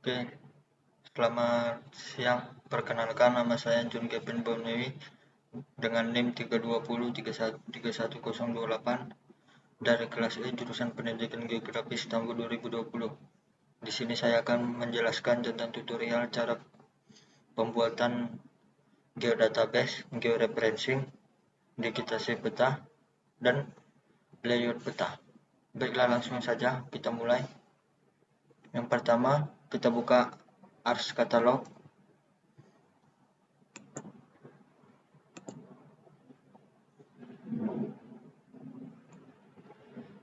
Oke, selamat siang. Perkenalkan, nama saya John Kevin Bonewi dengan NIM 320313128 dari kelas E jurusan Pendidikan Geografis tahun 2020. Di sini saya akan menjelaskan tentang tutorial cara pembuatan geodatabase, georeferencing, digitasi peta, dan layout peta. Baiklah, langsung saja kita mulai. Yang pertama, kita buka Ars Catalog.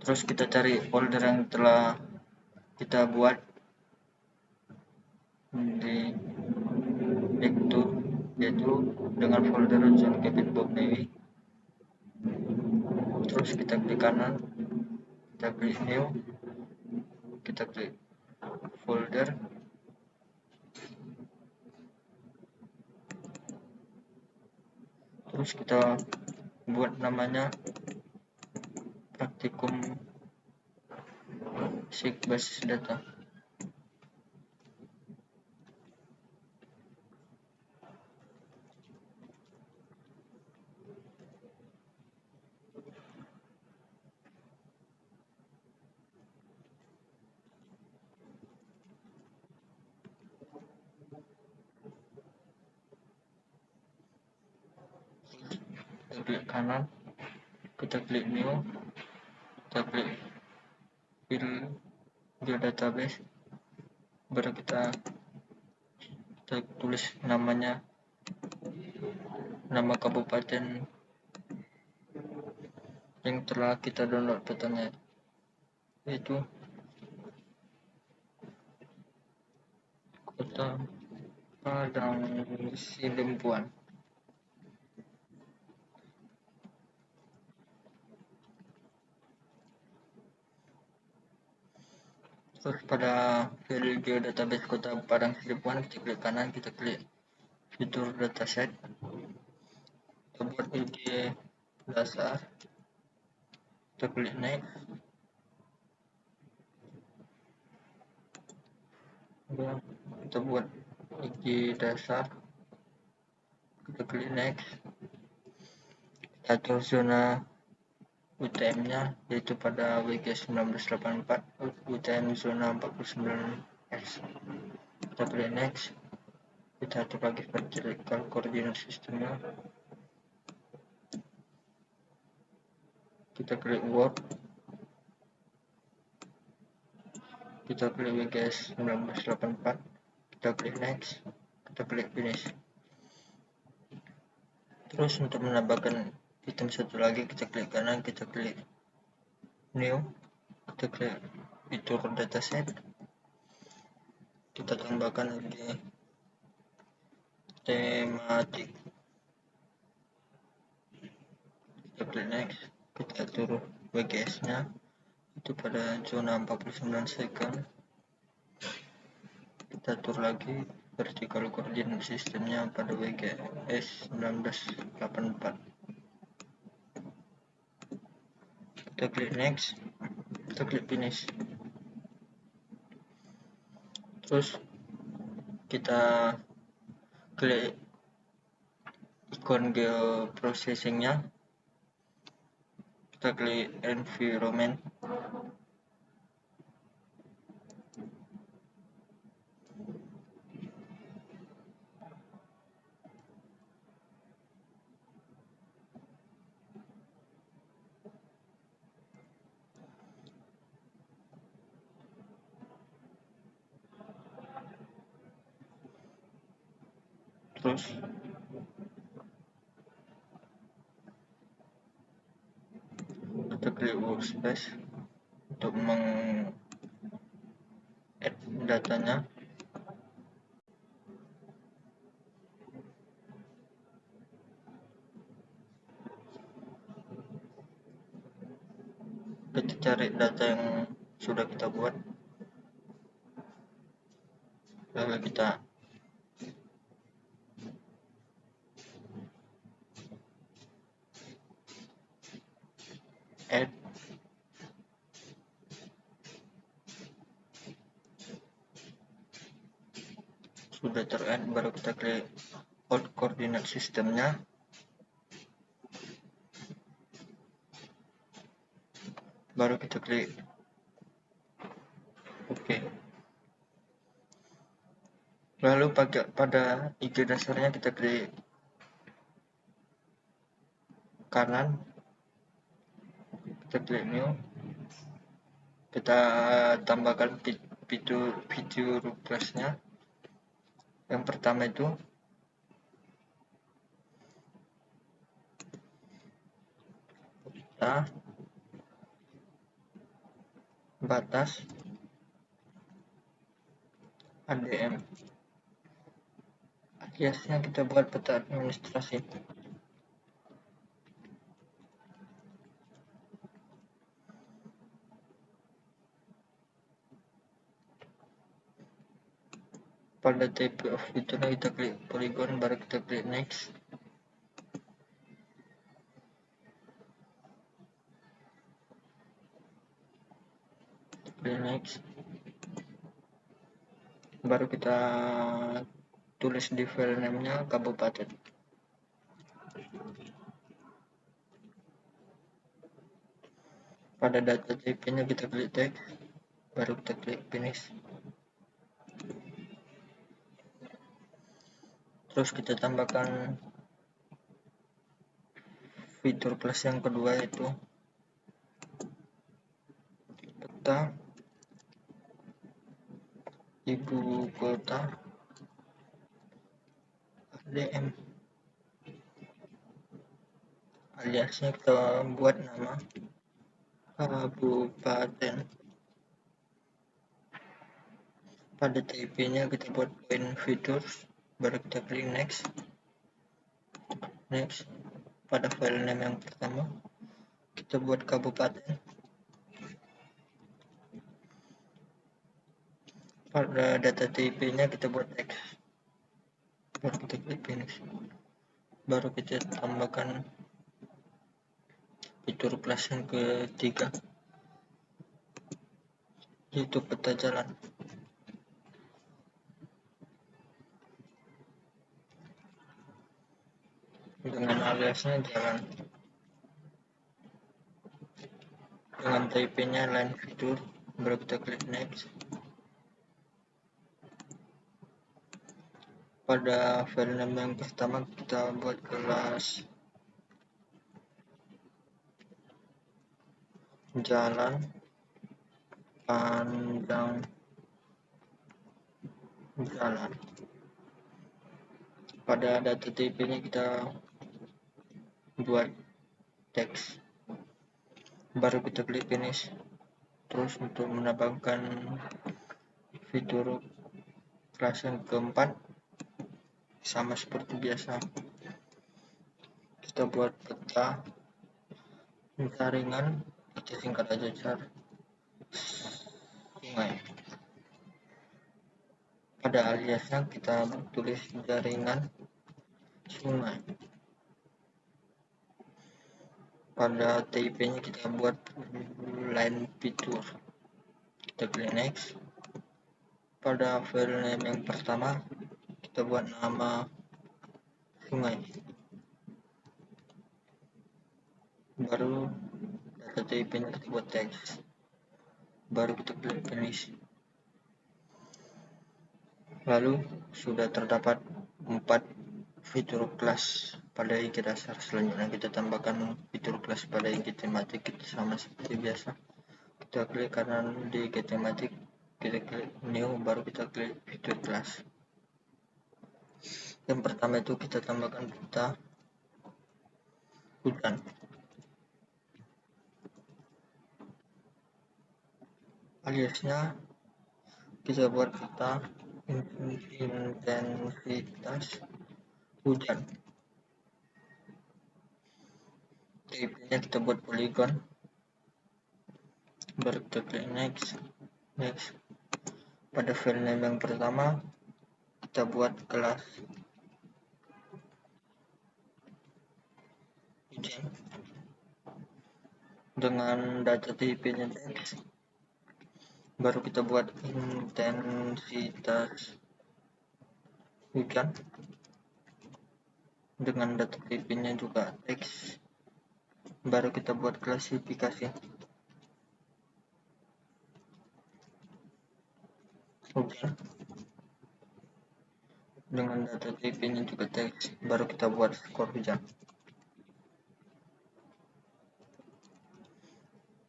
Terus kita cari folder yang telah kita buat di itu, yaitu dengan folder John Kevin Bonewi. Terus kita klik kanan, kita klik new, kita klik folder. Terus kita buat namanya praktikum SIG basis data. Kita klik kanan, kita klik new, kita klik fill geodatabase, baru kita tulis namanya, nama kabupaten yang telah kita download petanya, yaitu Kota Padang Sidempuan. Terus pada file geodatabase Kota Padang Sidempuan, kita klik kanan, kita klik fitur dataset, kita buat id dasar, kita klik next, kita buat id dasar, kita klik next, kita atur zona UTM nya, yaitu pada WG 1984 UTM zona 49X. Kita klik next, kita atur lagi vertical coordinate sistemnya, kita klik work, kita klik WGS 1984, kita klik next, kita klik finish. Terus untuk menambahkan item satu lagi, kita klik kanan, kita klik new, kita klik fitur dataset, kita tambahkan lagi tematik, kita klik next, kita atur WGS nya itu pada zona 49 second, kita atur lagi vertical coordinate sistemnya pada WGS 1984, kita klik next, kita klik finish. Terus kita klik ikon geoprocessingnya, kita klik environment, terus kita klik workspace untuk meng-add datanya. Kita cari data yang sudah kita buat, lalu kita add, sudah ter-add, baru kita klik out koordinat sistemnya. Baru kita klik OK. Lalu pada IG dasarnya kita klik kanan, kita klik new, kita tambahkan fitur class-nya. Yang pertama itu kita batas ADM, aliasnya kita buat peta administrasi. Pada type of fiturnya kita klik polygon, baru kita klik next. Klik next, baru kita tulis di file name-nya kabupaten. Pada data type-nya kita klik text, baru kita klik finish. Terus kita tambahkan fitur kelas yang kedua, yaitu peta ibu kota ADM, aliasnya kita buat nama kabupaten. Pada type-nya kita buat point features, baru kita klik next. Pada file name yang pertama kita buat kabupaten. Pada data type-nya kita buat text, baru kita klik finish. Baru kita tambahkan fitur kelas yang ketiga, yaitu peta jalan. Dengan aliasnya jalan, dengan type-nya line fitur, baru kita klik next. Pada file name yang pertama kita buat kelas jalan panjang jalan. Pada data type-nya kita buat teks, baru kita klik finish. Terus untuk menambahkan fitur kelas yang keempat, sama seperti biasa, kita buat peta jaringan, kita singkat aja jar sungai. Pada aliasnya kita tulis jaringan sungai. Pada type-nya kita buat line fitur, kita klik next. Pada file name yang pertama kita buat nama sungai, baru data type-nya kita buat teks, baru kita klik finish. Lalu sudah terdapat 4 fitur kelas pada IG dasar. Selanjutnya kita tambahkan fitur kelas pada IG tematik. Kita sama seperti biasa, kita klik kanan di IG tematik, kita klik new, baru kita klik fitur kelas. Yang pertama itu kita tambahkan peta hutan, aliasnya kita buat peta intensitas hujan. Type-nya kita buat polygon, baru kita klik next. Pada file name yang pertama kita buat kelas hujan dengan data type-nya text, baru kita buat intensitas hujan, dengan data tipe-nya juga teks. Baru kita buat klasifikasi. Hujan, dengan data tipe-nya juga teks. Baru kita buat skor hujan.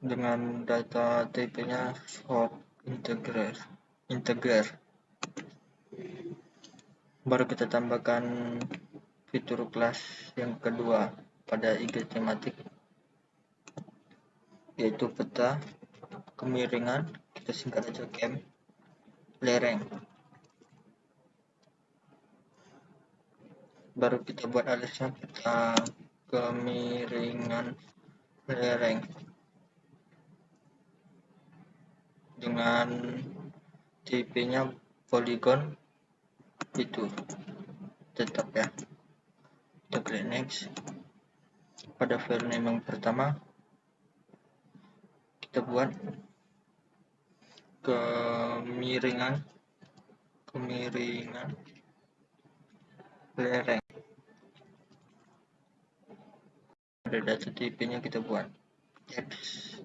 Dengan data tipe-nya short integer. Baru kita tambahkan fitur kelas yang kedua pada IG tematik, yaitu peta, kemiringan, kita singkat aja kem, lereng. Baru kita buat alisnya peta, kemiringan, lereng, dengan tipe-nya poligon. Itu tetap ya. Kita klik next. Pada file name yang pertama kita buat kemiringan lereng. Pada data tipe-nya kita buat teks.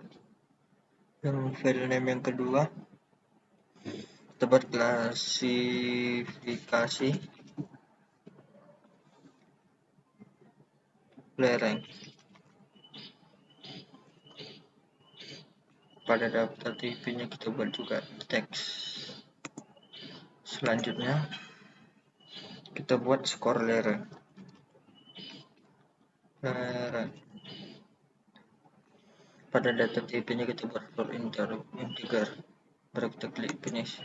Yang file name yang kedua kita buat klasifikasi lereng. Pada daftar tipe-nya kita buat juga teks. Selanjutnya kita buat skor lereng. Pada data tipe-nya kita buat for integer. Baru kita klik finish.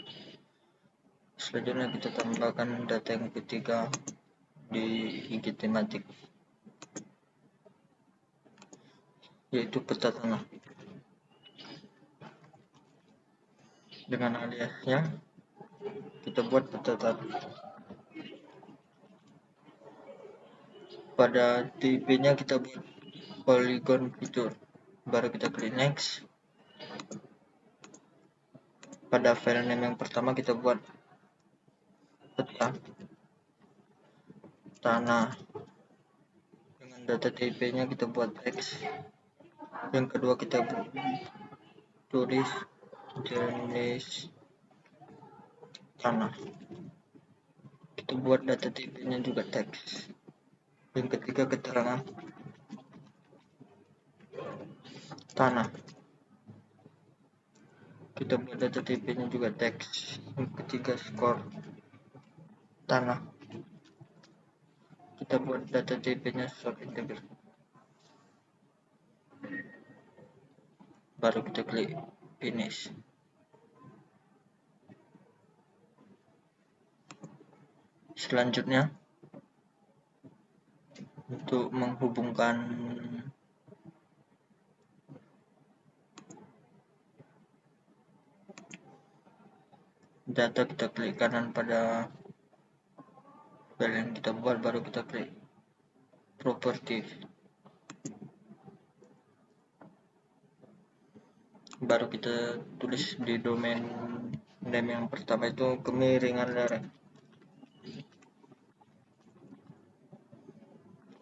Selanjutnya kita tambahkan data yang ketiga di IG tematik, yaitu peta tanah. Dengan aliasnya kita buat peta tanah. Pada tipe-nya kita buat polygon fitur. Baru kita klik next. Pada file name yang pertama kita buat peta tanah. Dengan data tipe-nya kita buat teks. Yang kedua kita tulis jenis tanah. Kita buat data tipe-nya juga teks. Yang ketiga keterangan tanah. Kita buat data tipe-nya juga teks. Yang ketiga skor tanah. Kita buat data tipe-nya short integer. Baru kita klik finish. Selanjutnya untuk menghubungkan data, kita klik kanan pada file yang kita buat, baru kita klik property. Baru kita tulis di domain name yang pertama itu kemiringan lereng.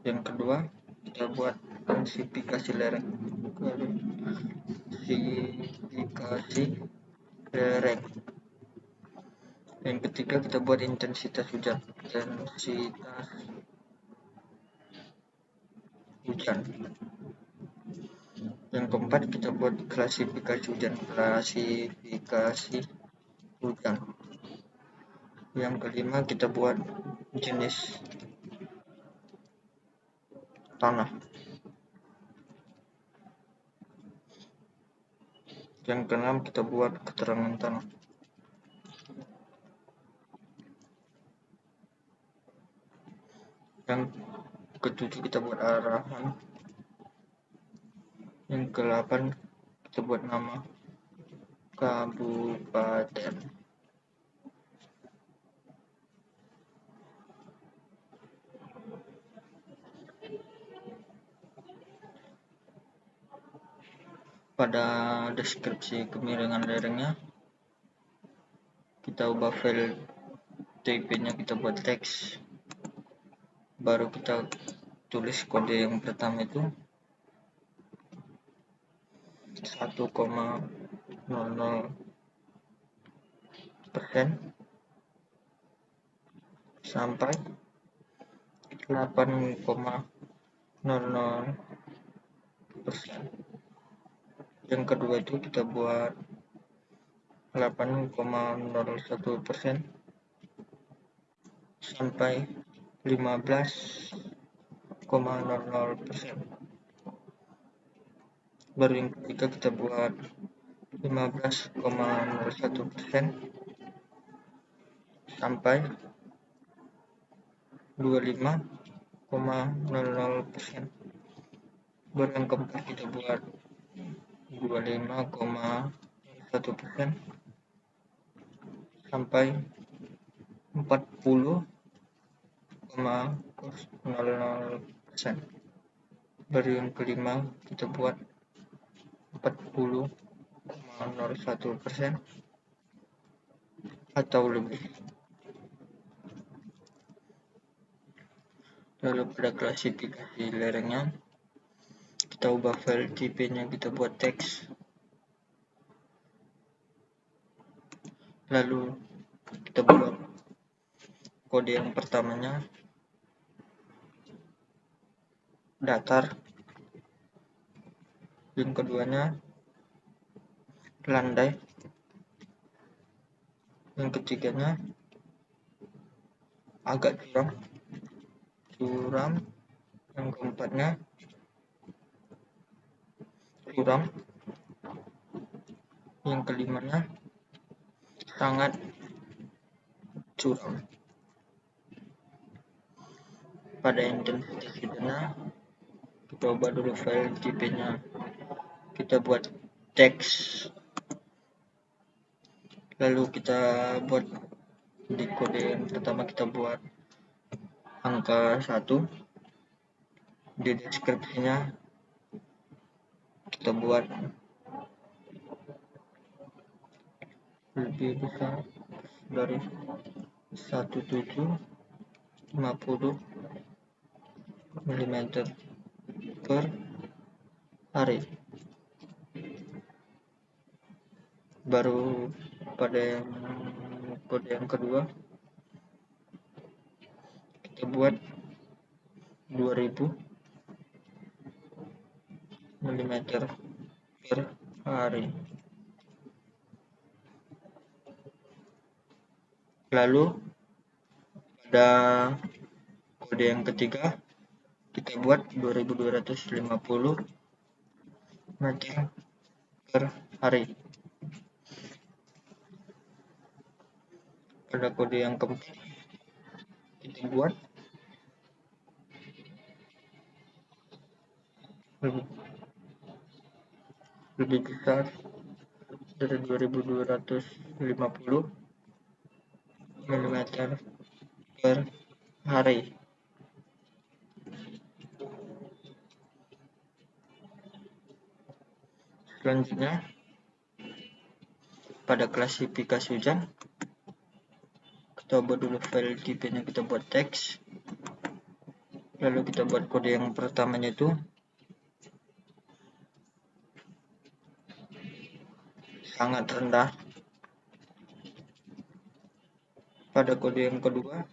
Yang kedua kita buat klasifikasi lereng. Yang ketiga kita buat intensitas hujan. Yang keempat kita buat klasifikasi hujan. Yang kelima kita buat jenis tanah. Yang keenam kita buat keterangan tanah. Yang ketujuh kita buat arahan. Yang ke-8 kita buat nama kabupaten. Pada deskripsi kemiringan lerengnya kita ubah file TP-nya kita buat teks, baru kita tulis kode yang pertama itu 1,00% sampai 8,00%. Yang kedua itu kita buat 8,01% sampai 15,00%. Baru yang ketiga kita buat 15,01% sampai 25,00%. Baru yang keempat kita buat 25,1% sampai 40,00%. Baru yang kelima kita buat 40,01% atau lebih. Lalu pada klasifikasi lerengnya kita ubah file TP-nya kita buat teks, lalu kita buat kode yang pertamanya datar, yang keduanya landai, yang ketiganya agak curam, yang keempatnya curam, yang kelimanya sangat curam. Pada intensitas kita ubah dulu file TP-nya, kita buat teks, lalu kita buat di kode yang pertama kita buat angka 1, di deskripsinya kita buat lebih besar dari 1750 mm per hari. Baru pada kode yang kedua kita buat 2000 mm per hari. Lalu pada kode yang ketiga kita buat 2250 meter per hari. Pada kode yang keempat kita buat lebih besar dari 2250 mm per hari. Selanjutnya pada klasifikasi hujan kita buat dulu file TP-nya kita buat teks, lalu kita buat kode yang pertamanya itu sangat rendah. Pada kode yang kedua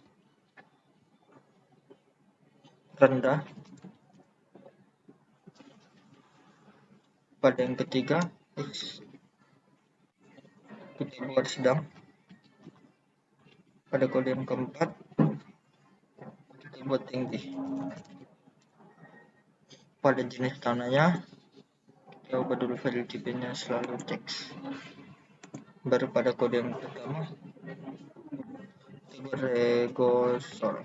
rendah. Pada yang ketiga kita buat sedang. Pada kode yang keempat kita buat tinggi. Pada jenis tanahnya kita ubah dulu file TP-nya selalu teks. Baru pada kode yang pertama kita buat regosol.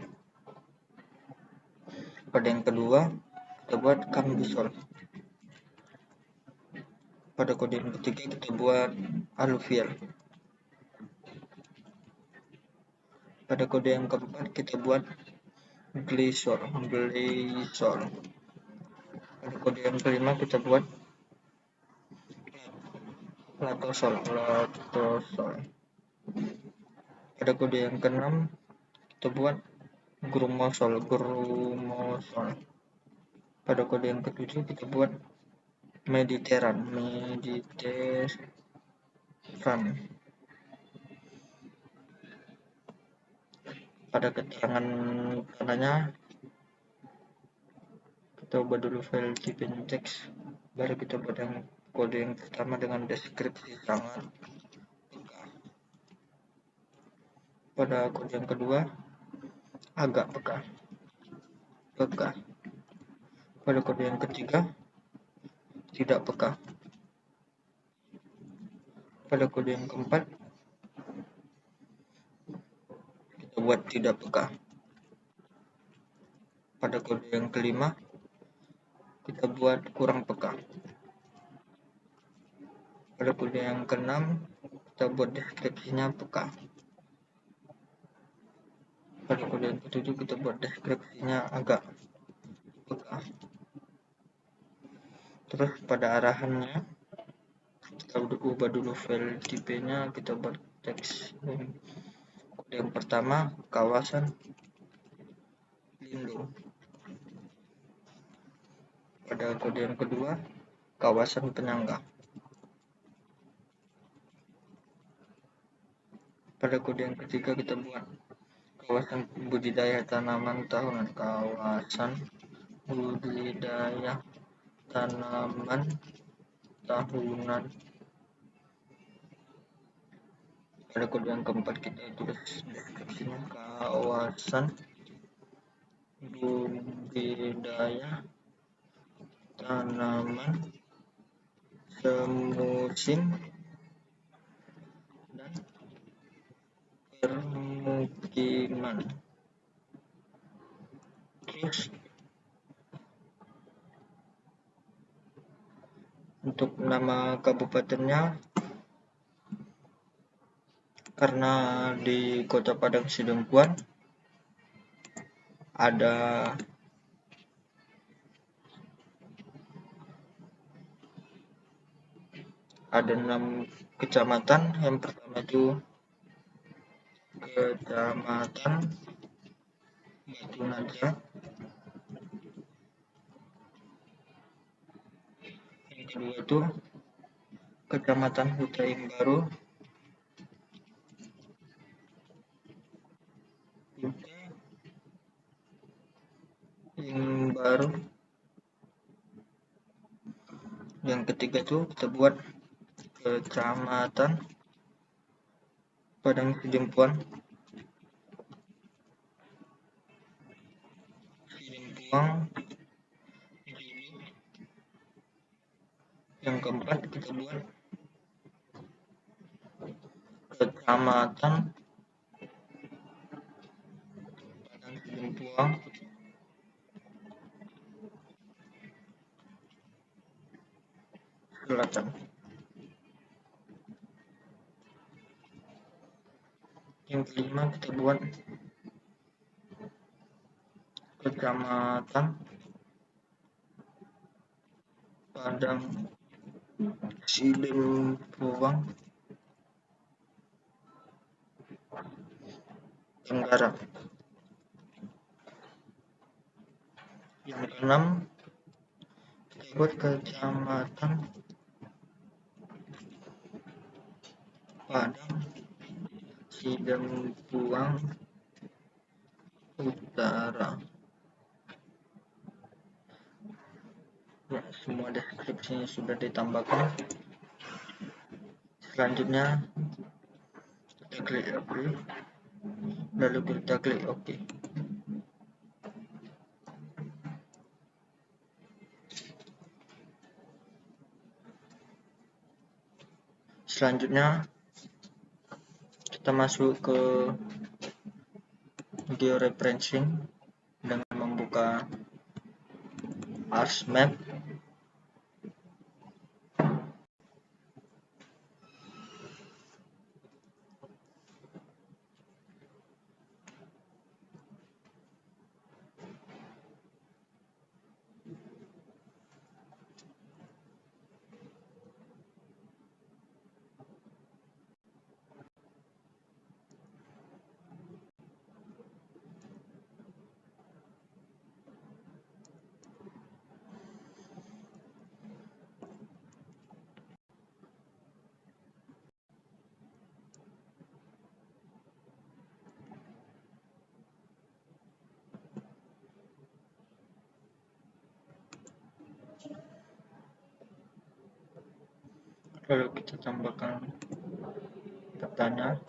Pada yang kedua kita buat kambisol. Pada kode yang ketiga kita buat aluvial. Pada kode yang keempat kita buat glisol. Pada kode yang kelima kita buat latosol. Pada kode yang keenam kita buat grumosol. Pada kode yang ketujuh kita buat Mediteran. Pada keterangan tanahnya kita ubah dulu file tipenya teks, baru kita buat yang kode yang pertama dengan deskripsi sangat peka. Pada kode yang kedua agak peka. Pada kode yang ketiga tidak peka. Pada kode yang keempat kita buat tidak peka. Pada kode yang kelima kita buat kurang peka. Pada kode yang keenam kita buat deskripsinya peka. Pada kode yang ketujuh kita buat deskripsinya agak peka. Terus pada arahannya kita ubah dulu file tipenya, kita buat teks. Kode yang pertama kawasan lindung. Pada kode yang kedua kawasan penyangga. Pada kode yang ketiga kita buat kawasan budidaya tanaman tahunan. Kawasan budidaya tanaman tahunan. Pada kode yang keempat kita tulis deskripsinya kawasan budidaya tanaman semusim dan permukiman. Terus untuk nama kabupatennya, karena di Kota Padang Sidempuan ada ada 6 kecamatan. Yang pertama itu Kecamatan Batu Naja, yang kedua itu Kecamatan Hutaing Baru, yang ketiga itu kita buat Kecamatan Padang Sidempuan, yang keempat kita buat Kecamatan Padang Sidempuan Selatan. Yang kelima kita buat Kecamatan Padang Sidempuan Tenggara. Yang keenam kita buat Kecamatan Padang Sidempuan Utara. Ya, semua deskripsinya sudah ditambahkan. Selanjutnya kita klik OK, lalu kita klik OK. Selanjutnya kita masuk ke georeferencing dengan membuka ArcMap. Lalu kita tambahkan petanya.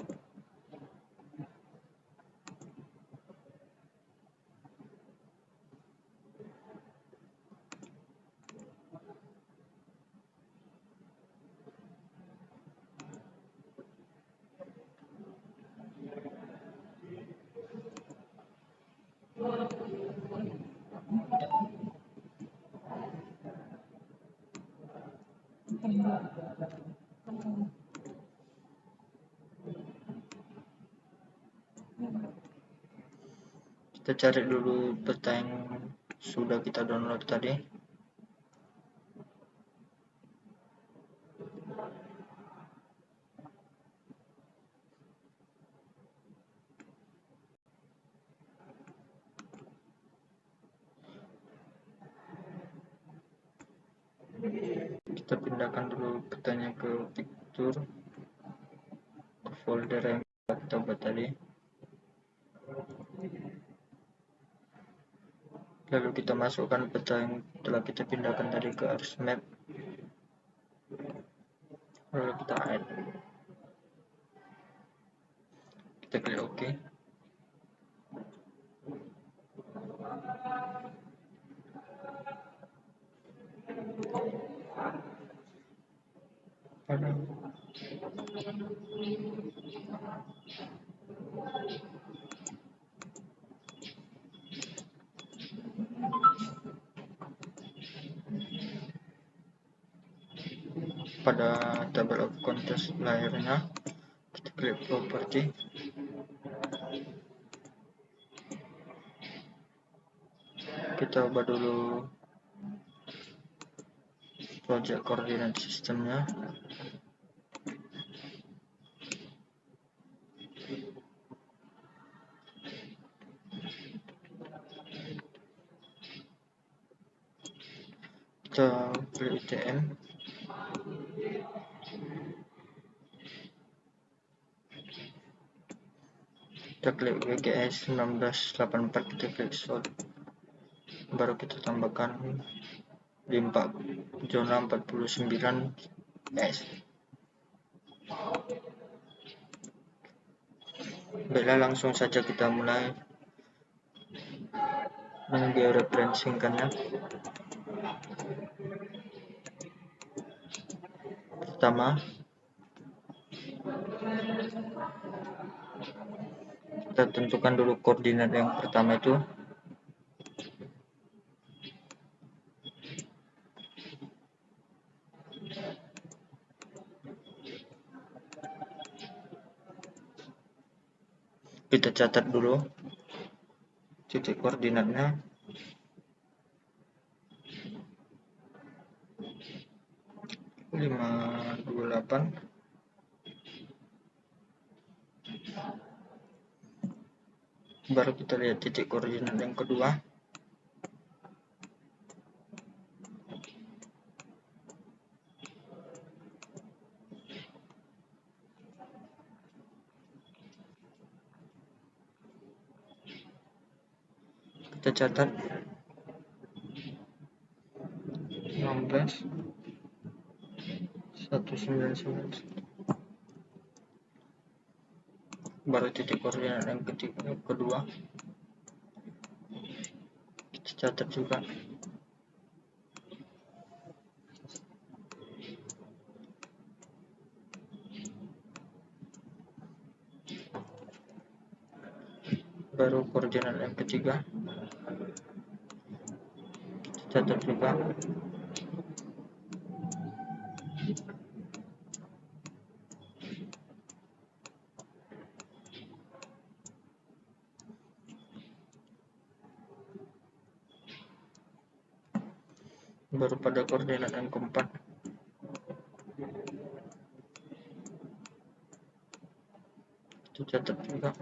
Kita cari dulu peta yang sudah kita download tadi. Kita pindahkan dulu petanya ke picture, ke folder yang kita buat tadi. Lalu kita masukkan peta yang telah kita pindahkan tadi ke ArcMap. Lalu kita add. Kita klik OK. Pada table of contents layarnya kita klik property. Kita ubah dulu project coordinate sistemnya. Kita klik ITM. Kita klik WGS 1984, kita klik solve. Baru kita tambahkan di zona 49 S. Baiklah, langsung saja kita mulai menggeoreferensikannya. Pertama, kita tentukan dulu koordinat yang pertama itu. Kita catat dulu titik koordinatnya. Lima 28. Baru kita lihat titik koordinat yang kedua. Kita catat 16 1991. Baru titik koordinat yang kedua kita catat juga. Baru koordinat yang ketiga kita catat juga. Baru pada koordinat yang keempat kita catat juga.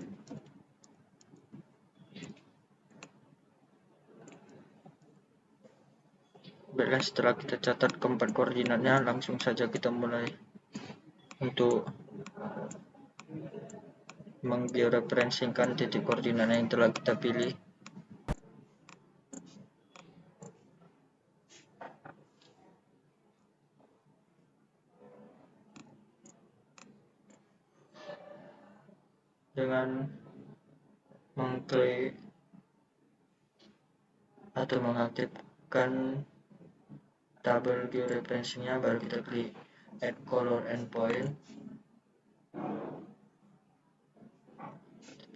Baiklah, setelah kita catat keempat koordinatnya, langsung saja kita mulai untuk menggeoreferensikan titik koordinat yang telah kita pilih. dengan mengklik atau mengaktifkan tabel georeferencingnya, baru kita klik add color endpoint,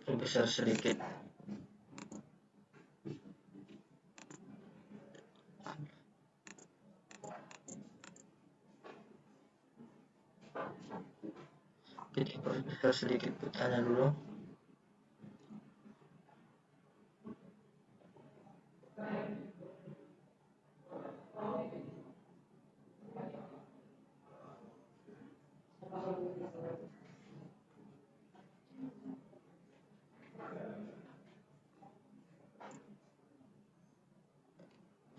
besar sedikit. Kita besar sedikit petanya dulu.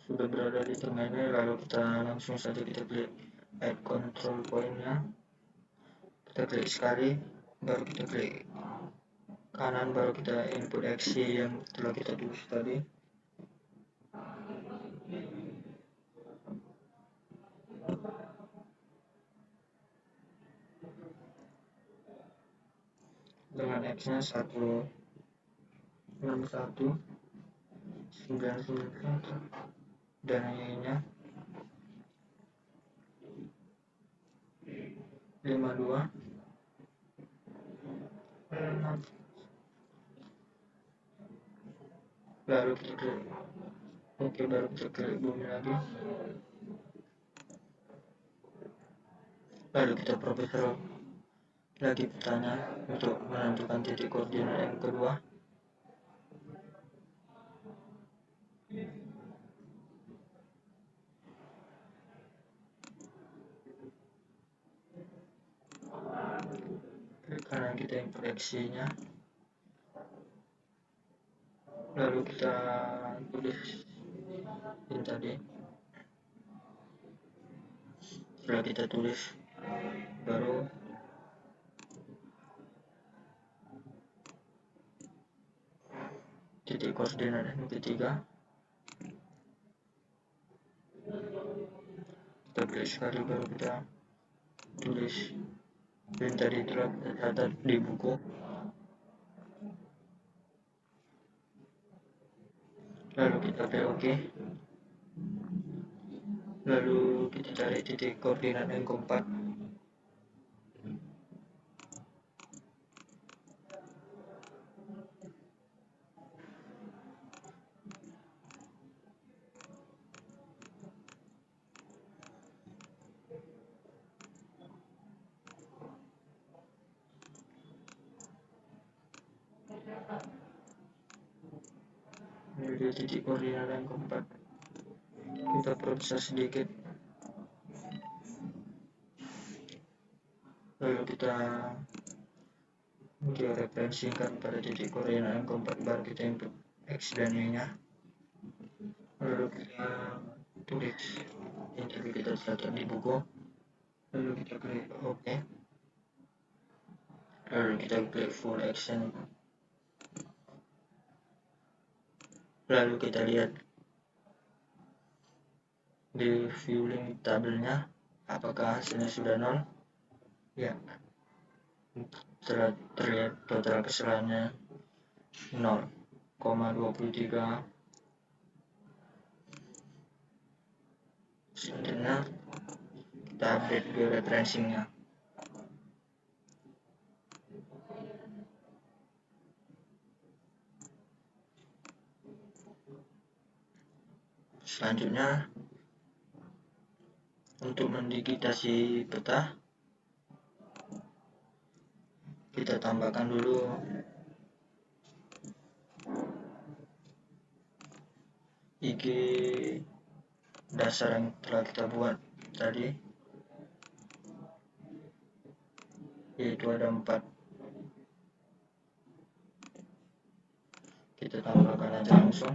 Sudah berada di tengah ini, lalu kita langsung saja kita klik add control point-nya, kita klik sekali, baru kita klik kanan, baru kita input aksi yang telah kita tulis tadi. Dengan X-nya 161 991 dan Y-nya 52 6. Baru kita klik oke, baru kita klik bumi lagi, lalu kita perbesar lagi petanya untuk menentukan titik koordinat yang kedua. Karena kita input aksinya, lalu kita tulis ini tadi. Setelah kita tulis, baru titik koordinat yang ketiga, kita klik sekali, baru kita tulis yang tadi telah kita catat di buku. Lalu kita klik OK, lalu kita cari titik koordinat yang keempat. Dari titik koordinat yang keempat, kita perbesar sedikit, lalu kita georeferensikan pada titik koordinat yang keempat, baru kita input X dan Y nya, lalu kita tulis yang tadi kita catat di buku, lalu kita klik OK, lalu kita klik full action, lalu kita lihat di view link tabelnya apakah hasilnya sudah 0. Ya, terlihat total kesalahannya 0,23. Selanjutnya kita update georeferencingnya. Selanjutnya, untuk mendigitasi peta, kita tambahkan dulu IG dasar yang telah kita buat tadi, yaitu ada 4. Kita tambahkan aja langsung.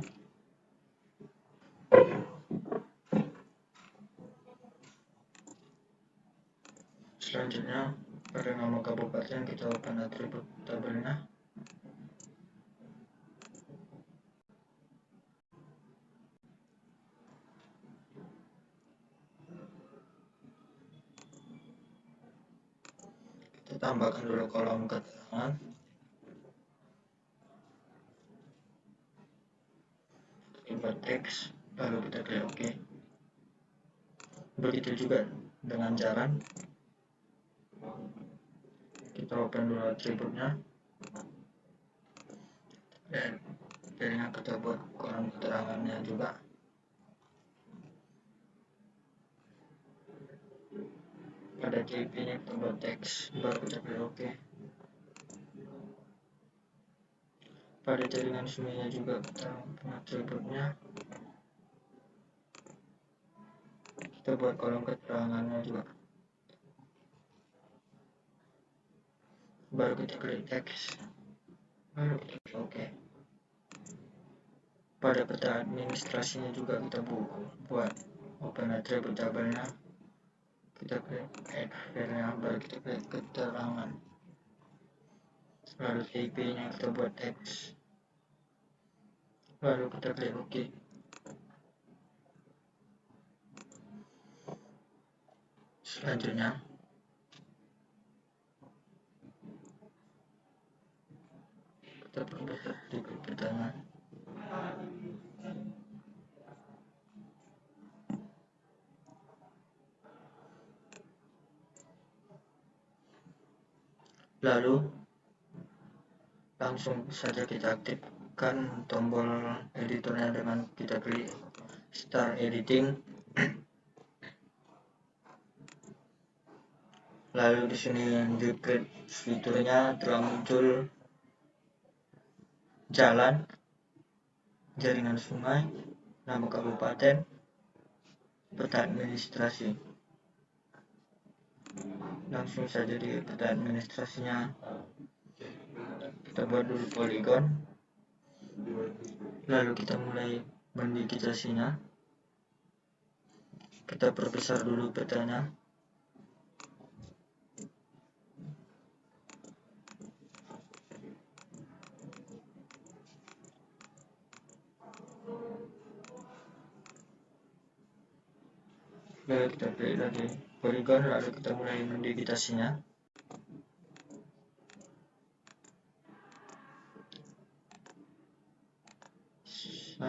Selanjutnya, pada nama kabupaten kita open atribut tabelnya. Kita tambahkan dulu kolom keterangan. buat teks, lalu kita klik OK. Begitu juga dengan jalan, kita open dulu atributnya, dan pilihnya kita buat kolom keterangannya juga. Pada JP nya kita buat teks, baru kita klik OK. Pada jaringan sungai juga kita punya atributnya, kita buat kolom keterangannya juga, baru kita klik teks, baru kita klik OK. Pada peta administrasinya juga kita buat open atribut tabelnya, kita klik add file-nya, baru kita klik keterangan, lalu IP nya kita buat teks, lalu kita klik OK. Selanjutnya kita perbesar sedikit petanya, lalu langsung saja kita aktifkan tombol editornya dengan kita klik Start Editing. Lalu di sini diklik fiturnya telah muncul jalan, jaringan sungai, nama kabupaten, peta administrasi. Langsung saja di peta administrasinya kita buat dulu poligon, lalu kita mulai mendigitasinya. Kita perbesar dulu petanya, lalu kita pilih lagi poligon, lalu kita mulai mendigitasinya.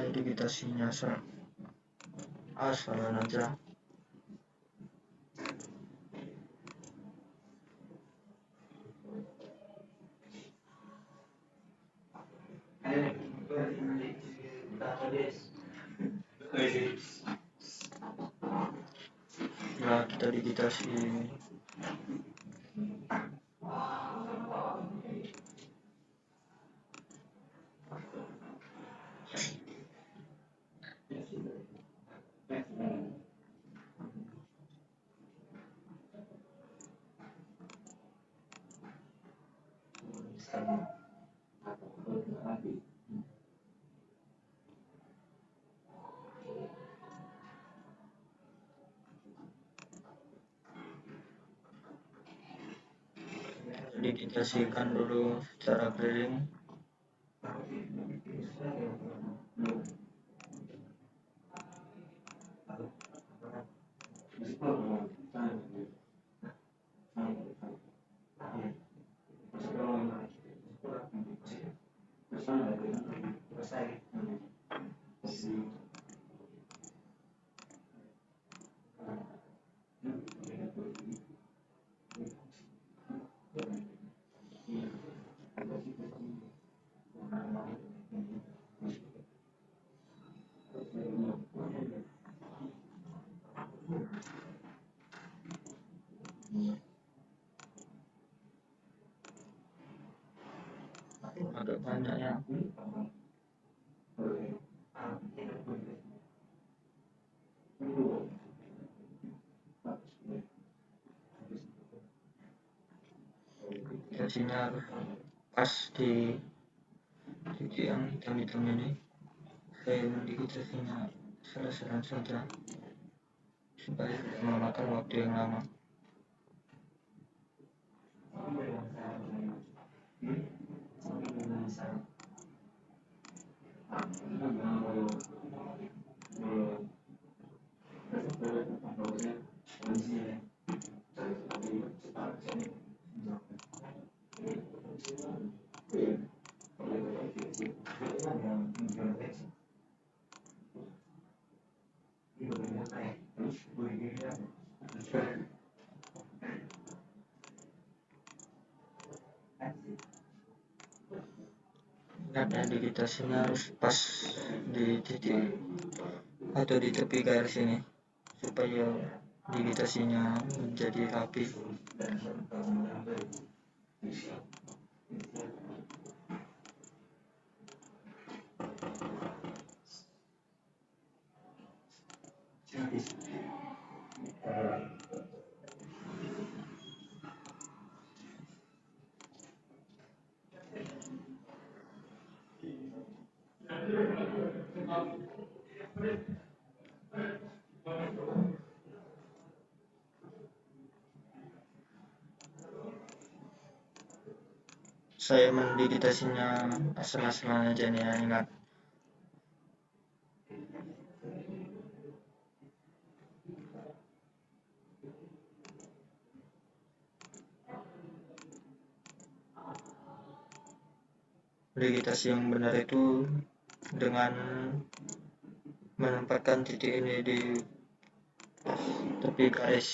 Digitasinya asalan aja. Nah, kita digitasi digitasikan dulu secara keliling. Agak banyak ya. Digitasinya pas di titik yang hitam-hitam ini. Saya mendigitasinya selesai saja supaya tidak memakan waktu yang lama. Ingatnya digitasinya harus pas di titik atau di tepi garis ini supaya digitasinya menjadi rapi. Saya mendigitasinya asal-asalan aja nih ya, ingat. Digitasi yang benar itu dengan menempatkan titik ini di tepi garis.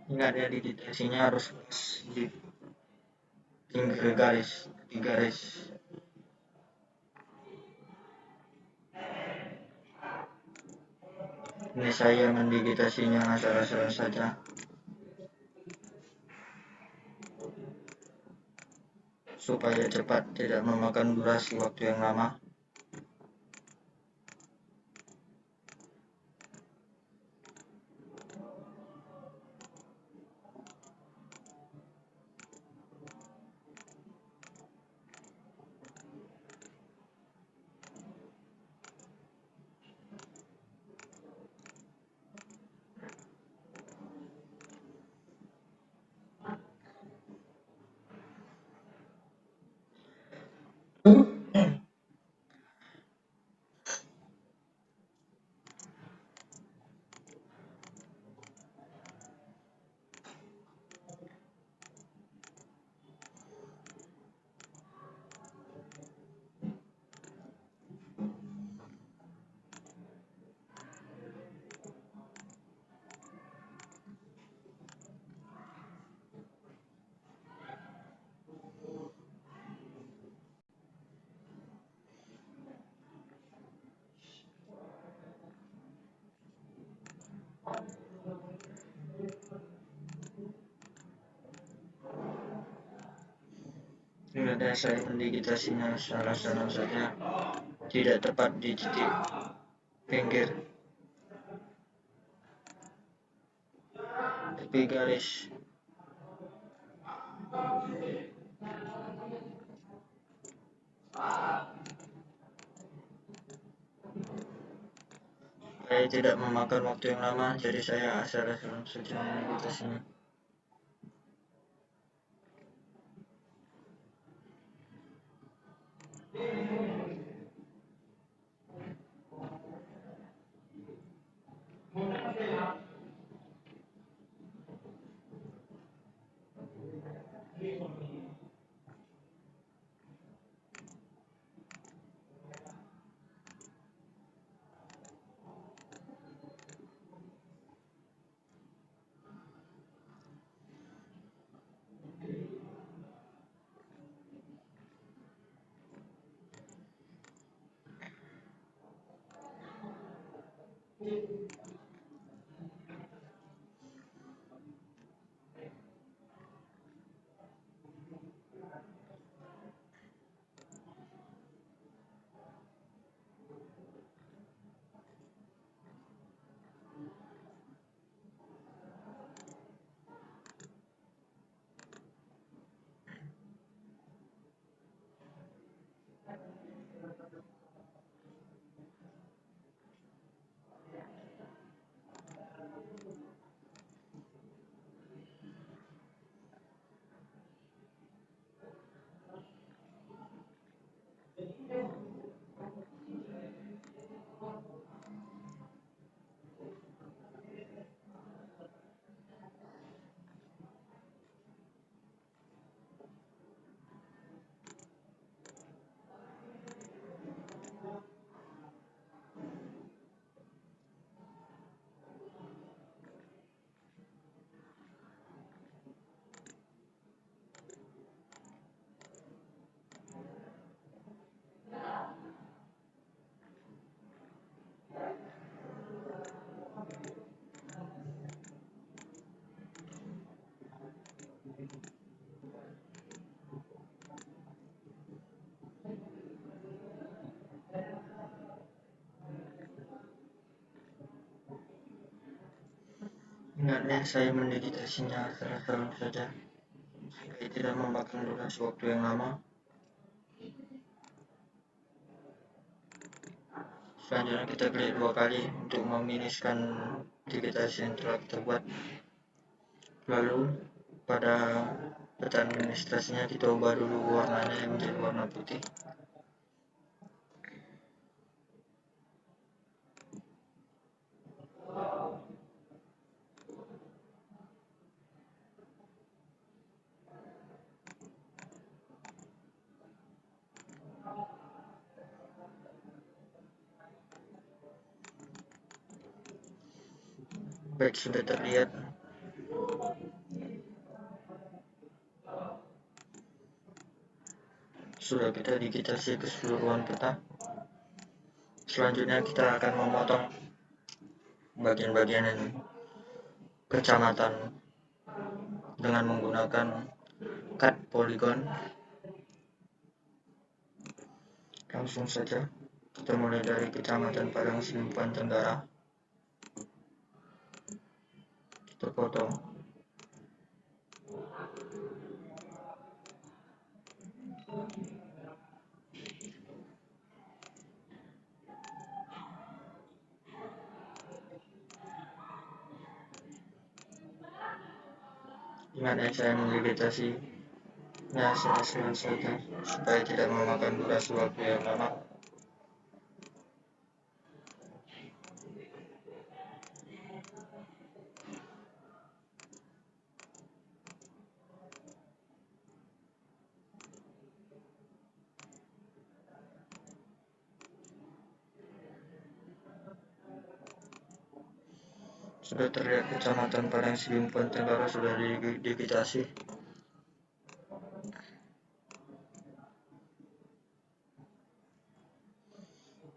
Ingat ya, digitasinya harus pas di pinggir garis, di garis. Ini saya mendigitasinya asal-asalan saja supaya cepat, tidak memakan durasi waktu yang lama. Ingat ya, saya mendigitasinya asal-asalan saja, tidak tepat di titik pinggir tepi garis. Saya tidak memakan waktu yang lama, jadi saya asal-asalan saja mendigitasinya. Ingatnya saya mendigitasinya salah saja supaya tidak memakan durasi waktu yang lama. Selanjutnya kita klik 2 kali untuk meminuskan digitasi yang telah kita buat. Lalu pada peta administrasinya kita ubah dulu warnanya menjadi warna putih. Baik, sudah terlihat. Sudah kita digitasi keseluruhan peta. Selanjutnya kita akan memotong bagian-bagian kecamatan dengan menggunakan cut polygon. Langsung saja kita mulai dari kecamatan Padang Simpan Tenggara. Kita potong. Ingat saya mendigitasinya selesai saja supaya tidak memakan durasi waktu yang lama. Sudah terlihat kecamatan Padang Simpan Tenggara sudah digitasi.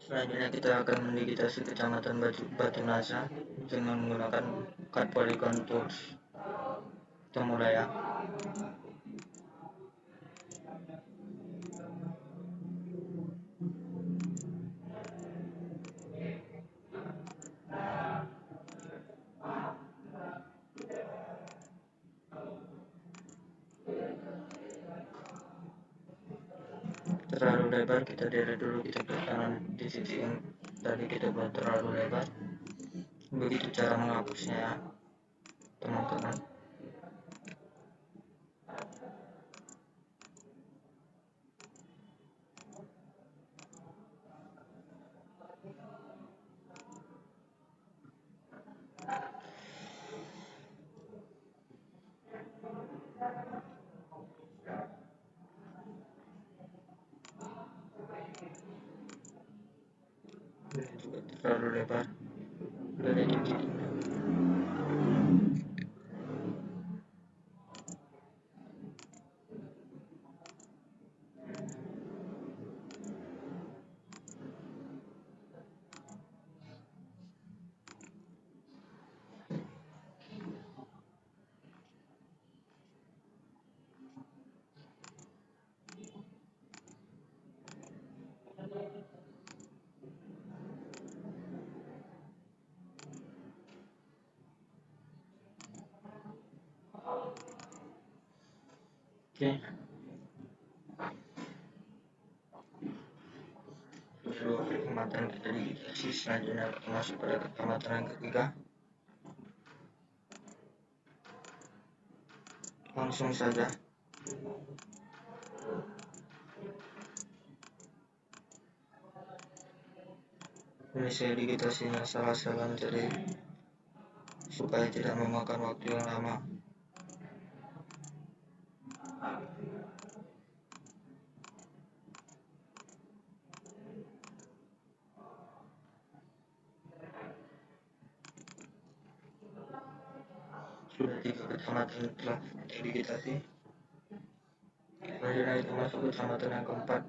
Selanjutnya kita akan mendigitasi kecamatan Batu Nasa dengan menggunakan cut polygon tools. Kita mulai ya. Terlalu lebar kita deret dulu, kita ke kanan di sisi yang tadi kita buat terlalu lebar. Begitu cara menghapusnya ya teman-teman. Ini juga terlalu lebar, dari dikit. Oke. Dua kecamatan kita digitasi. Selanjutnya kita masuk pada kecamatan yang ketiga. Langsung saja. Ini saya digitasinya salah-salah jadi supaya tidak memakan waktu yang lama. Sudah 3 kecamatan telah digitasi. Selanjutnya kita masuk kecamatan yang keempat.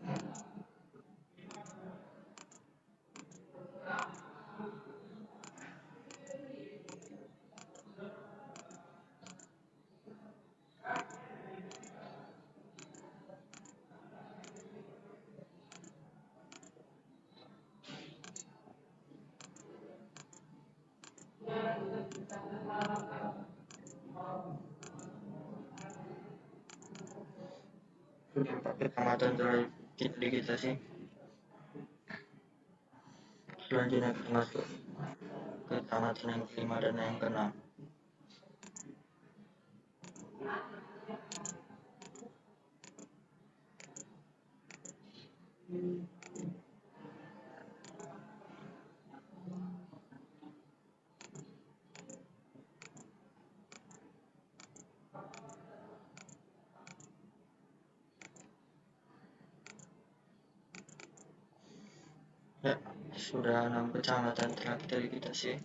kecamatan terdigitasi. Selanjutnya kita masuk ke kecamatan yang kelima dan yang keenam. Ya, sudah 6 kecamatan telah kita digitasi.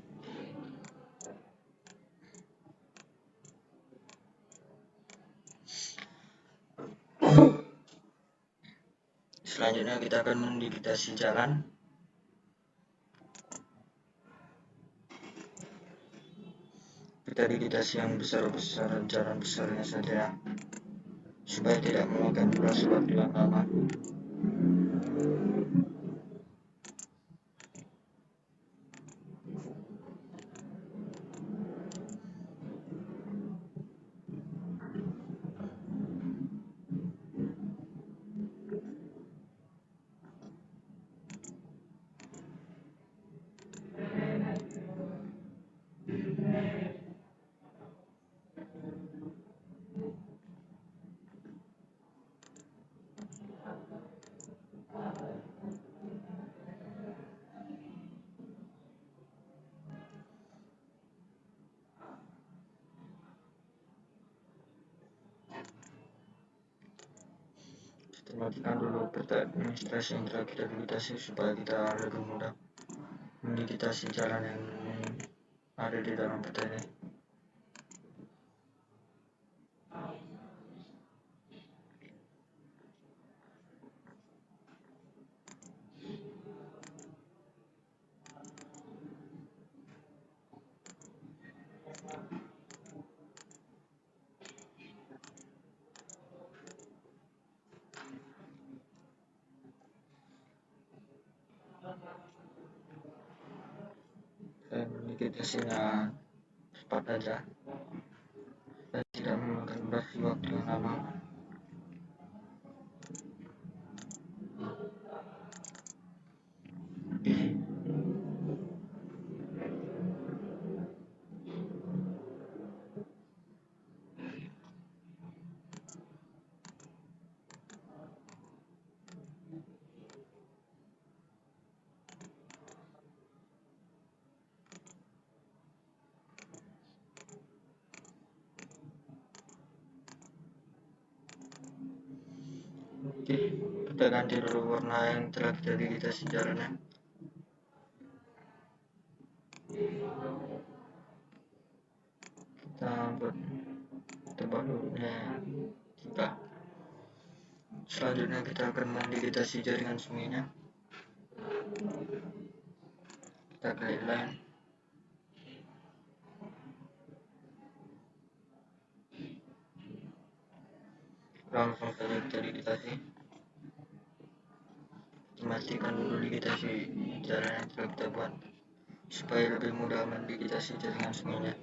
Selanjutnya kita akan mendigitasi jalan. Kita digitasi yang besar-besaran, jalan besarnya saja, supaya tidak memakan durasi waktu yang lama. Matikan dulu peta administrasi yang telah kita digitasi supaya kita lebih mudah mendigitasi jalan yang ada di dalam peta ini. Dan digitasinya cepat saja dan tidak memakan durasi waktu yang lama. Oke, kita ganti dulu warna yang telah kita digitasi jalannya. Kita buat tebal dulu kita. Selanjutnya kita akan mendigitasi jaringan sungainya. Kita klik line. Langsung saja kita digitasi. Matikan dulu digitasi jalan yang telah kita buat supaya lebih mudah mendigitasi jaringan sungainya.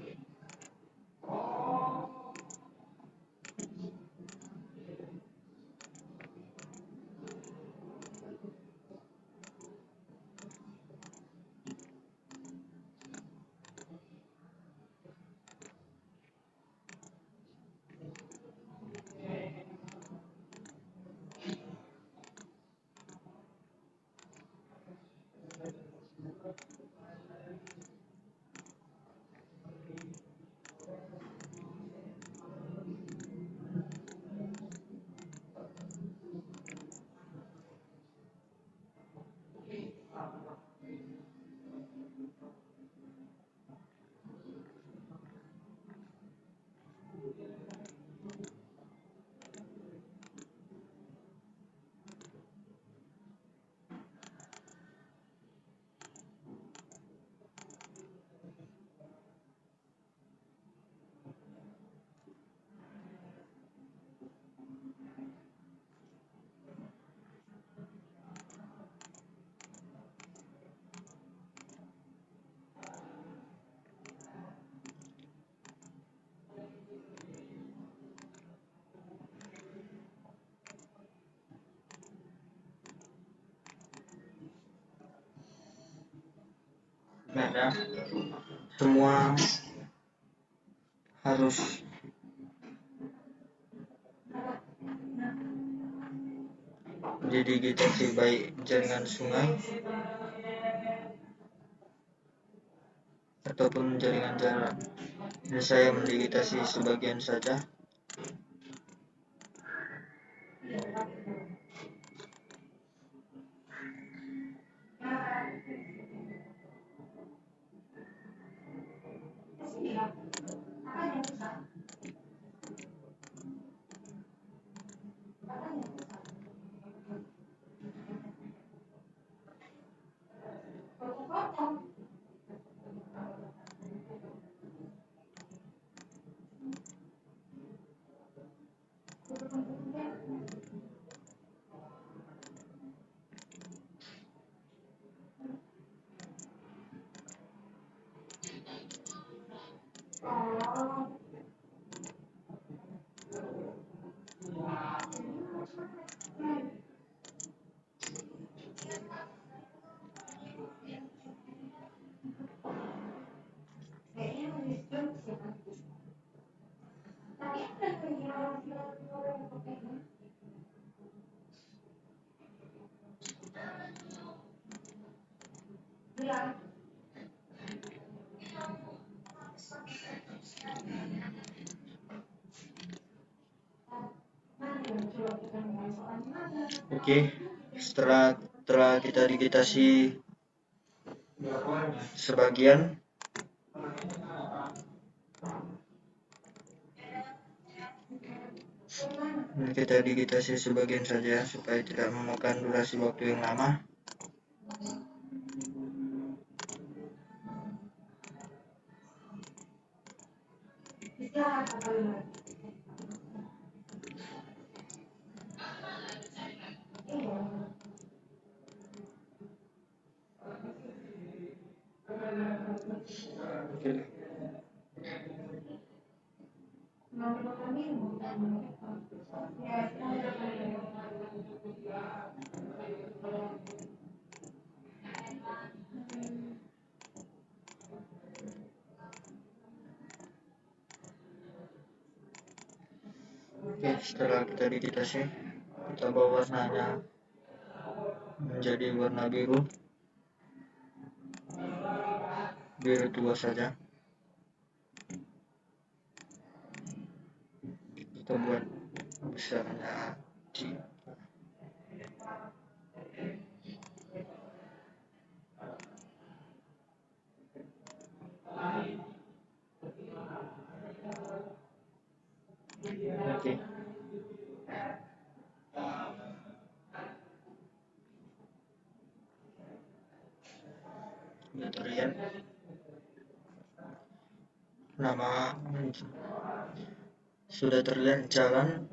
sebenarnya semua harus didigitasi, baik jaringan sungai ataupun jaringan jalan. Ini saya mendigitasi sebagian saja. Oke, setelah kita digitasi sebagian, kita digitasi sebagian saja supaya tidak memakan durasi waktu yang lama. Oke. Oke, setelah kita digitasi, kita bawa warnanya menjadi warna biru tua saja. Kita buat besarnya di oke. Sudah terlihat nama, sudah terlihat jalan,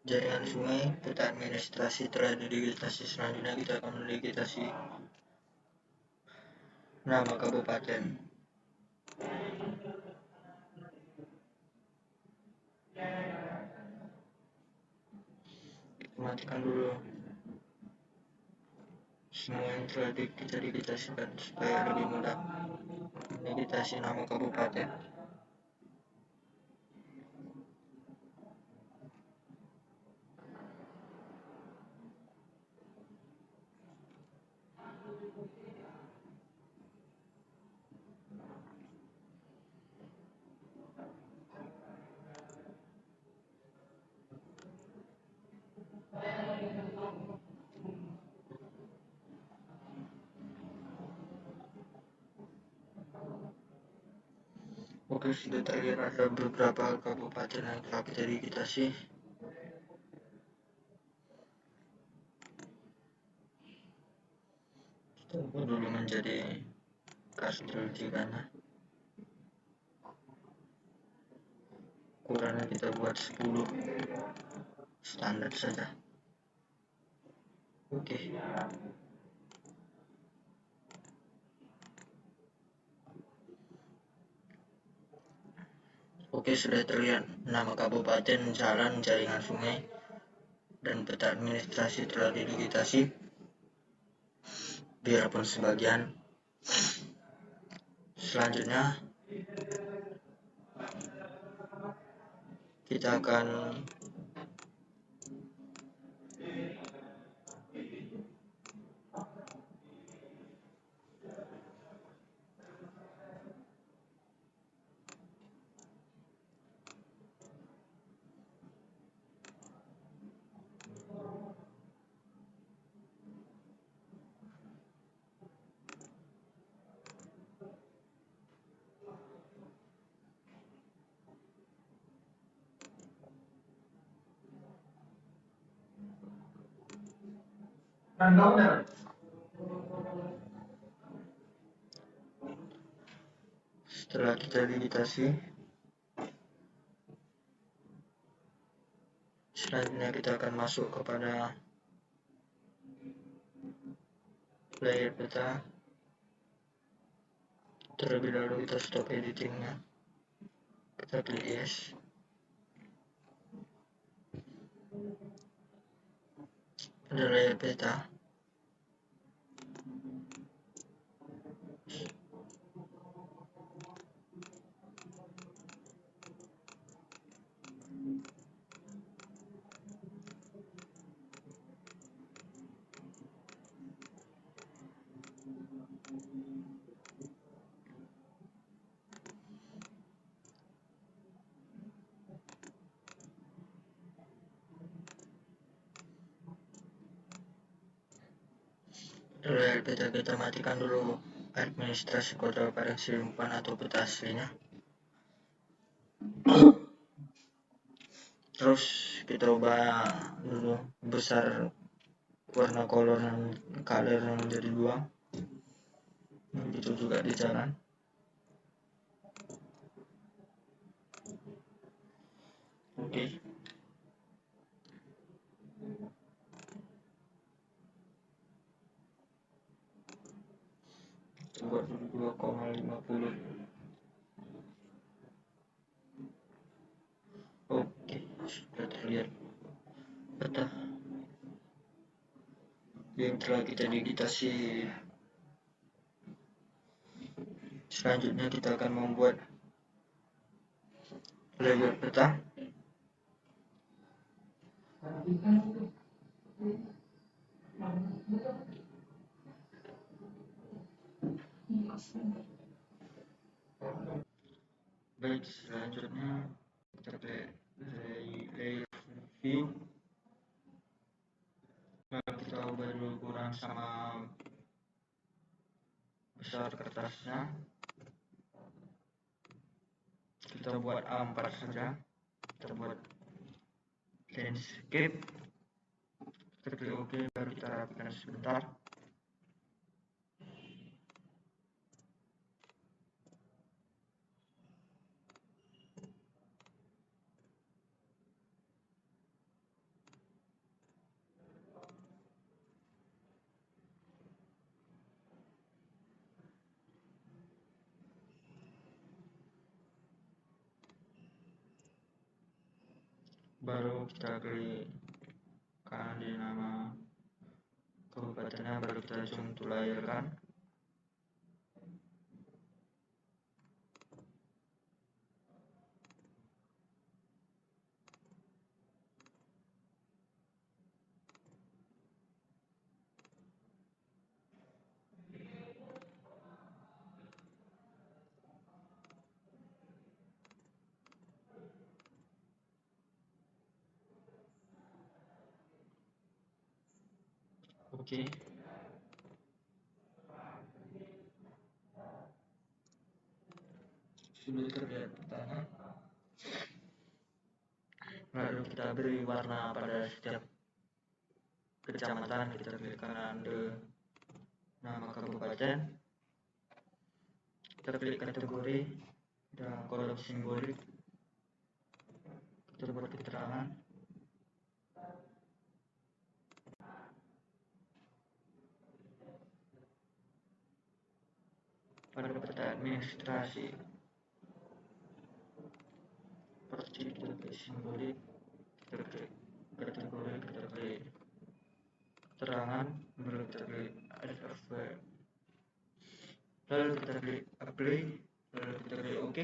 jaringan sungai, peta administrasi telah didigitasi. Selanjutnya kita akan mendigitasi nama kabupaten. Matikan dulu semua yang telah kita digitasikan supaya lebih mudah mendigitasi nama kabupaten. Oke, sudah terlihat ada beberapa kabupaten yang telah kita digitasi. Kita ubah dulu menjadi Kastil Cigana. Ukurannya kita buat 10, standar saja. Oke. Oke, sudah terlihat nama kabupaten, jalan, jaringan sungai, dan peta administrasi telah didigitasi. Biarpun sebagian, Selanjutnya kita akan setelah kita digitasi, selanjutnya kita akan masuk kepada layer peta. Terlebih dahulu kita stop editingnya, kita klik yes. Pada layer peta, layer peta kita matikan dulu administrasi kode operasi umpan atau peta aslinya. Terus kita ubah dulu besar warna color menjadi 2. Begitu juga di jalan. Oke. Buat 2,50. Oke, sudah terlihat peta yang telah kita digitasi. Selanjutnya kita akan membuat layer peta. Baik, selanjutnya kita klik layer view. Lalu kita ubah dulu ukuran sama besar kertasnya. Kita buat A4 saja. Kita buat landscape. Kita klik OK, baru kita rapikan sebentar. Baru kita klik kanan di nama kabupatennya, baru kita zoom to layer kan. Oke. Sudah terlihat petanya. Lalu kita beri warna pada setiap kecamatan. Kita klik kanan di nama kabupaten. Kita klik kategori dan kolom simbolik. Kita buat keterangan. Pada peta administrasi, seperti kita klik simbolik, kita klik kategori, kita klik keterangan, baru kita klik add a frame. Lalu kita klik apply, lalu kita klik OK.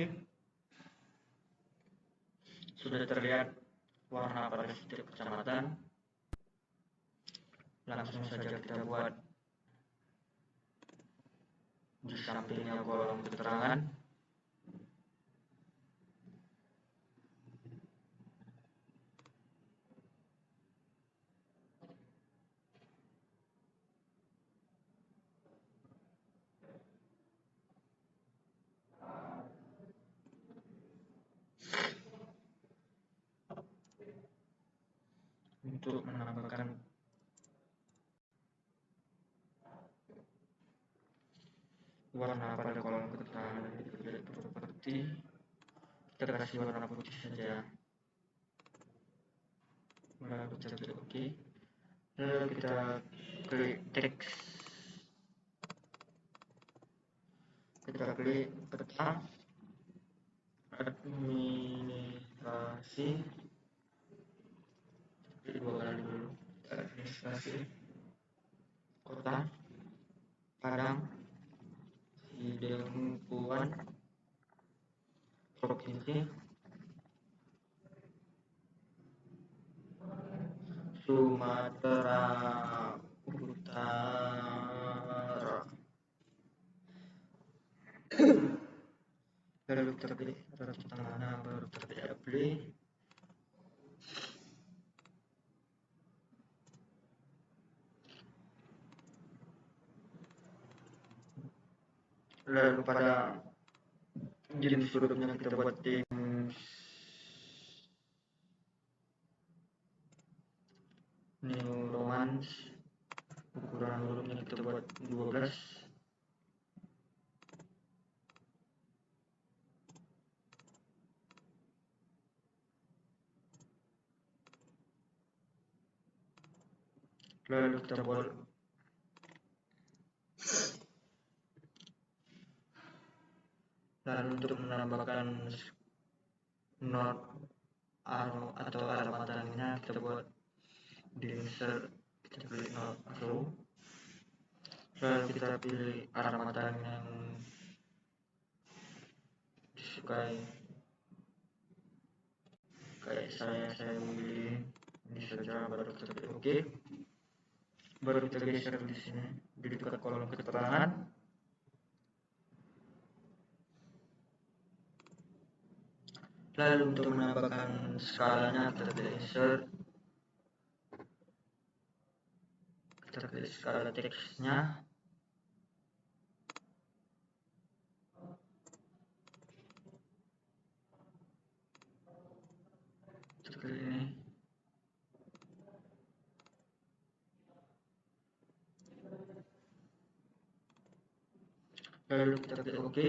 Sudah terlihat warna pada setiap kecamatan. Langsung saja kita buat di sampingnya kolom keterangan. Untuk menambahkan warna pada kolom keterangan properti, kita kasih warna putih saja. Lalu kita klik OK. Lalu kita klik teks. Kita klik peta administrasi. Klik 2 kali dulu. Administrasi Kota Padang, Hidengkuan, Provinsi Sumatera Utara. Lalu kita klik tanda tangan, baru kita klik apply. Lalu pada jenis hurufnya kita buat Times New Roman. Ukuran hurufnya kita buat 12. Lalu kita buat untuk menambahkan not arrow atau arah matangnya, kita buat di insert, kita pilih not arrow. Lalu kita pilih arah matang yang disukai, kayak saya pilih ini saja, baru kita klik OK. Baru kita geser di sini di dekat kolom keterangan. Lalu untuk menambahkan skalanya, kita klik insert, kita klik skala teksnya. Kita klik ini. Lalu kita klik OK.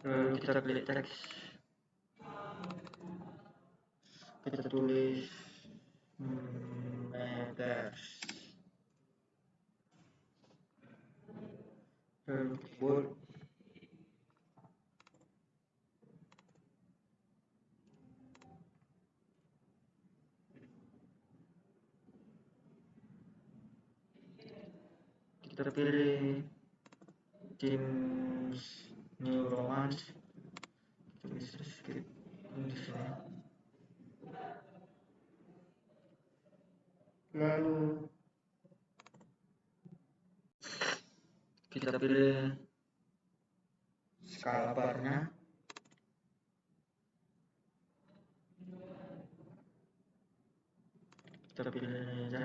Lalu kita klik teks, kita tulis meters. Lalu keyboard, kita pilih Times New Roman, kita bisa skip di sini. Lalu kita pilih skala barnya, kita pilih ini aja.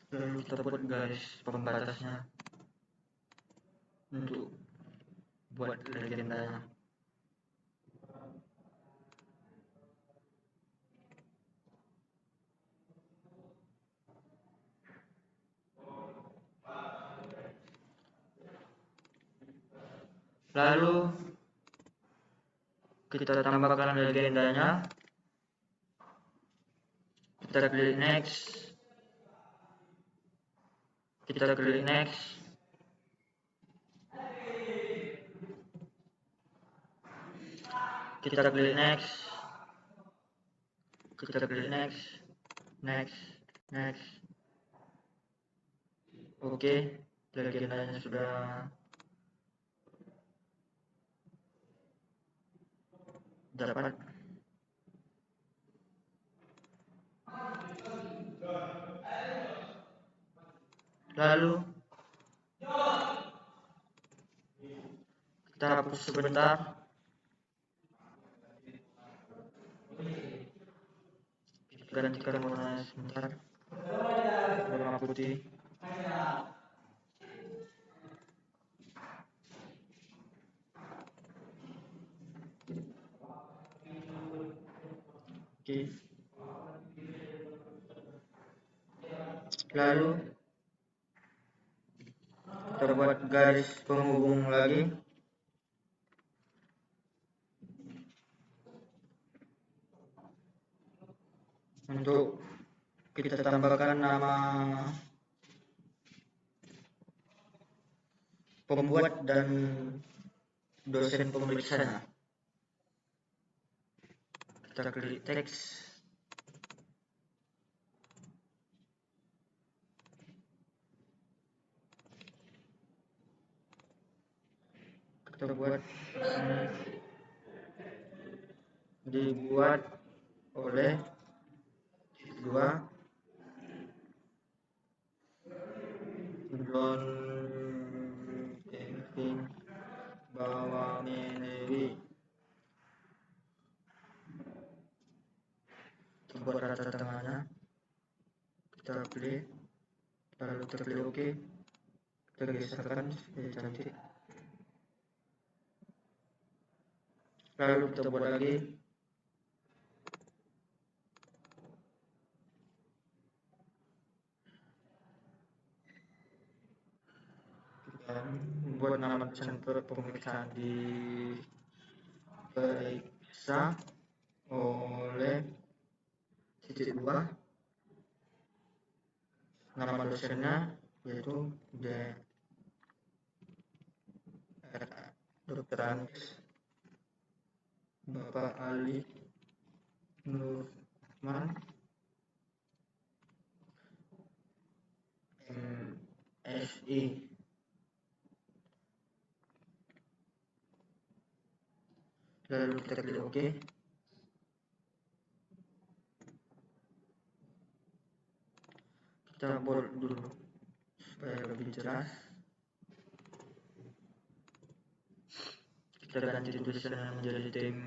Lalu kita buat garis pembatasnya untuk buat legendanya. Lalu kita tambahkan legendanya, kita klik next, kita klik next, kita klik next, kita klik next, next. Oke, legendanya sudah dapat. Lalu kita hapus sebentar. Gantikan warna sebentar, warna putih. Oke. Lalu kita buat garis penghubung lagi. Untuk kita tambahkan nama pembuat dan dosen pemeriksanya. Kita klik teks. Kita buat dibuat oleh dua John Kevin Bawamenewi. Kita buat rata tengahnya, kita pilih, lalu kita pilih OK, kita geserkan supaya cantik. Lalu kita buat lagi, kita buat nama dosen pemeriksaan diperiksa oleh titik 2. Nama dosennya yaitu Dr. Anies Bapak Ali Nurman, MSI. Lalu kita klik OK. Kita bold dulu supaya lebih jelas. Kita ganti tulisannya menjadi Times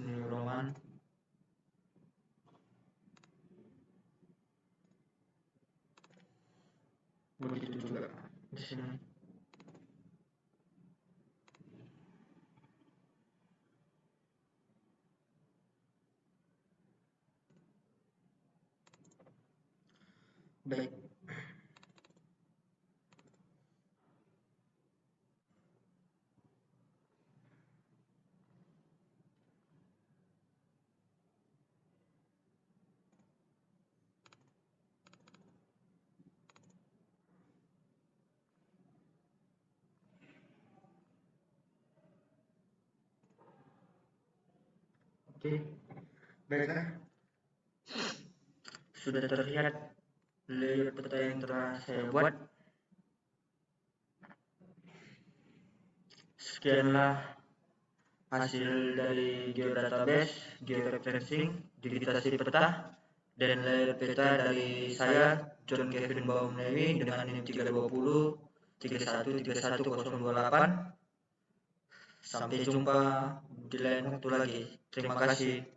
New Roman. Begitu juga di sini. Baik. Oke, baiklah. Sudah terlihat layout peta yang telah saya buat. Sekianlah hasil dari geodatabase, georeferencing, digitasi peta, dan layout peta dari saya, John Kevin Bawamenewi, dengan NIM 320 3131 028. Sampai jumpa di lain waktu lagi. Terima kasih.